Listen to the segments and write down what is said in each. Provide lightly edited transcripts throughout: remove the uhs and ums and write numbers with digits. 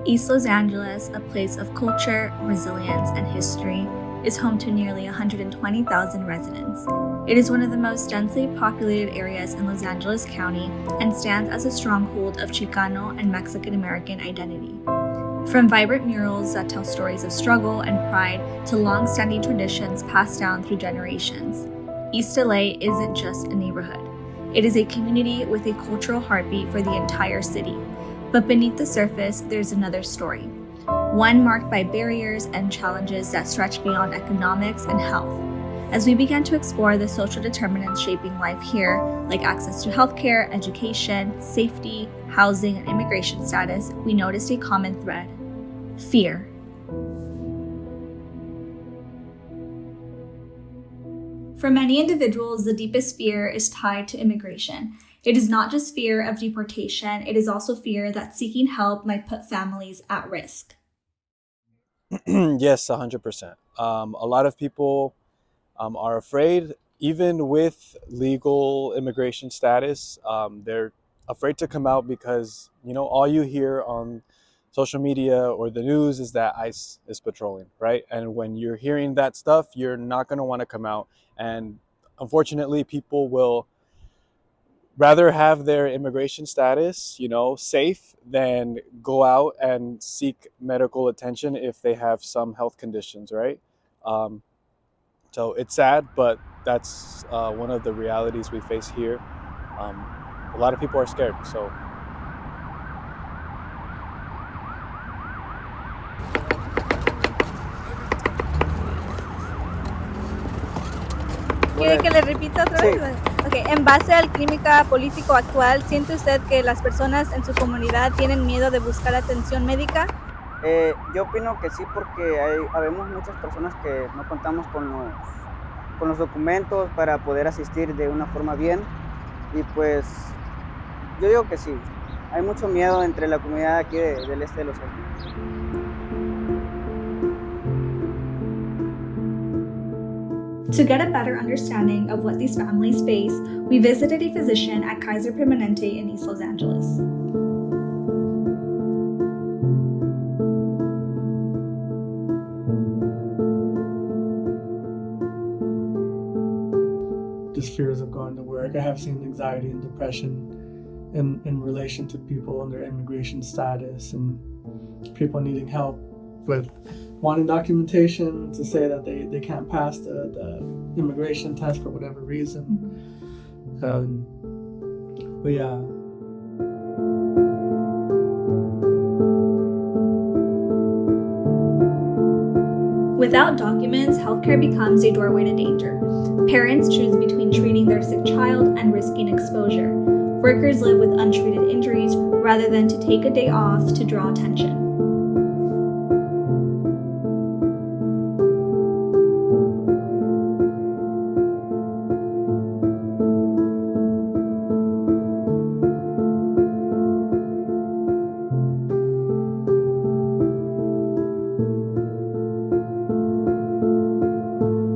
East Los Angeles, a place of culture, resilience, and history, is home to nearly 120,000 residents. It is one of the most densely populated areas in Los Angeles County and stands as a stronghold of Chicano and Mexican American identity. From vibrant murals that tell stories of struggle and pride to long-standing traditions passed down through generations, East LA isn't just a neighborhood. It is a community with a cultural heartbeat for the entire city. But beneath the surface, there's another story, one marked by barriers and challenges that stretch beyond economics and health. As we began to explore the social determinants shaping life here, like access to healthcare, education, safety, housing, and immigration status, we noticed a common thread: fear. For many individuals, the deepest fear is tied to immigration. It is not just fear of deportation, it is also fear that seeking help might put families at risk. Yes, 100%. A lot of people are afraid, even with legal immigration status. They're afraid to come out because, all you hear on social media or the news is that ICE is patrolling, right? And when you're hearing that stuff, you're not going to want to come out. And unfortunately, people will rather have their immigration status, safe than go out and seek medical attention if they have some health conditions, right? Um, so it's sad, but that's one of the realities we face here. Um, a lot of people are scared. So ¿Quiere que le repita otra vez? Ok, en base al clima político actual, ¿siente usted que las personas en su comunidad tienen miedo de buscar atención médica? Yo opino que sí, porque habemos muchas personas que no contamos con los documentos para poder asistir de una forma bien, y pues yo digo que sí, hay mucho miedo entre la comunidad aquí del este de Los Ángeles. To get a better understanding of what these families face, we visited a physician at Kaiser Permanente in East Los Angeles. Just fears of going to work. I have seen anxiety and depression in relation to people and their immigration status and people needing help with wanting documentation to say that they can't pass the immigration test for whatever reason. But yeah. Without documents, healthcare becomes a doorway to danger. Parents choose between treating their sick child and risking exposure. Workers live with untreated injuries rather than to take a day off to draw attention.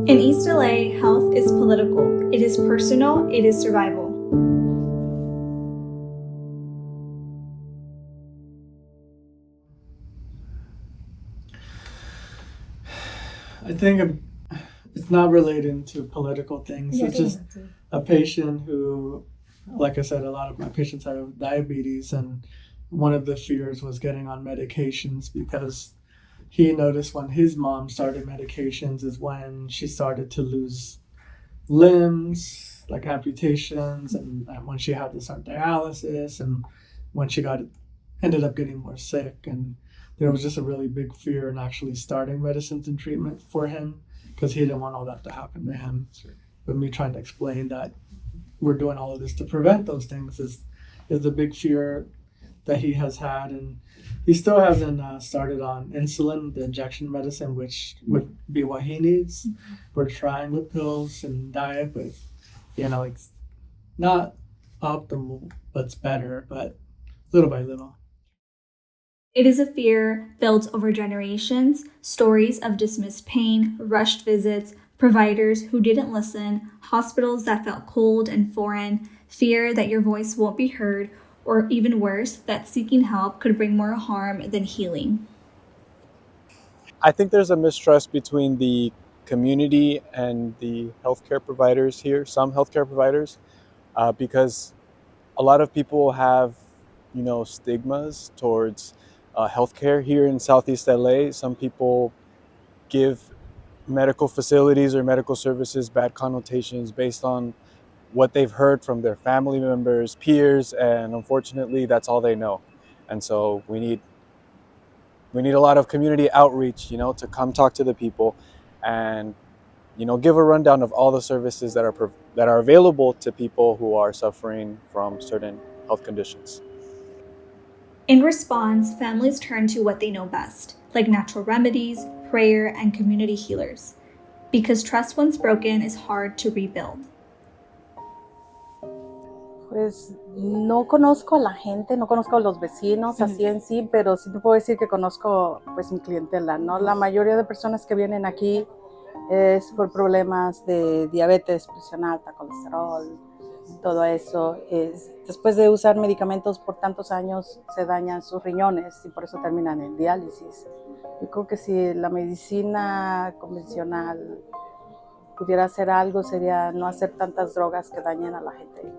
In East LA, health is political. It is personal. It is survival. I think it's not related to political things. It's just a patient who, like I said, a lot of my patients have diabetes, and one of the fears was getting on medications because he noticed when his mom started medications is when she started to lose limbs, like amputations, and when she had to start dialysis, and when she ended up getting more sick. And there was just a really big fear in actually starting medicines and treatment for him because he didn't want all that to happen to him. Sure. But me trying to explain that we're doing all of this to prevent those things is the big fear that he has had. And he still hasn't started on insulin, the injection medicine, which would be what he needs. Mm-hmm. We're trying with pills and diet, but it's not optimal, but it's better, but little by little. It is a fear built over generations, stories of dismissed pain, rushed visits, providers who didn't listen, hospitals that felt cold and foreign, fear that your voice won't be heard, or even worse, that seeking help could bring more harm than healing? I think there's a mistrust between the community and the healthcare providers here, some healthcare providers, because a lot of people have, stigmas towards healthcare here in Southeast LA. Some people give medical facilities or medical services bad connotations based on what they've heard from their family members, peers, and unfortunately, that's all they know. And so we need a lot of community outreach, to come talk to the people and give a rundown of all the services that are available to people who are suffering from certain health conditions. In response, families turn to what they know best, like natural remedies, prayer, and community healers. Because trust once broken is hard to rebuild. Pues no conozco a la gente, no conozco a los vecinos así en sí, pero sí te puedo decir que conozco pues mi clientela, ¿no? La mayoría de personas que vienen aquí es por problemas de diabetes, presión alta, colesterol, todo eso. Después de usar medicamentos por tantos años se dañan sus riñones y por eso terminan en diálisis. Yo creo que si la medicina convencional pudiera hacer algo sería no hacer tantas drogas que dañen a la gente.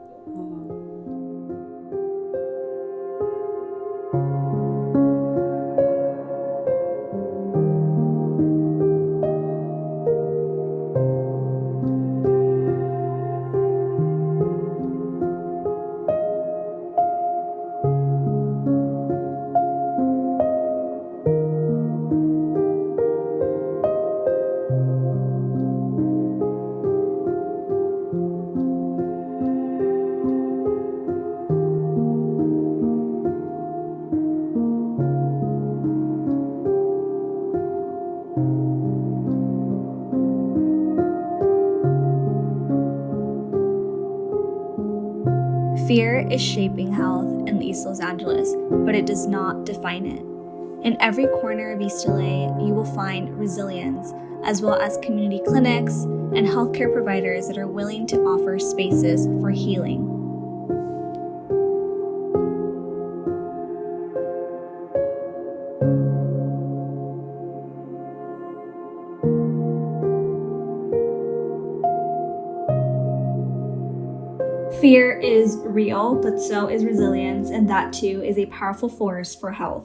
Fear is shaping health in East Los Angeles, but it does not define it. In every corner of East LA, you will find resilience, as well as community clinics and healthcare providers that are willing to offer spaces for healing. Fear is real, but so is resilience, and that too is a powerful force for health.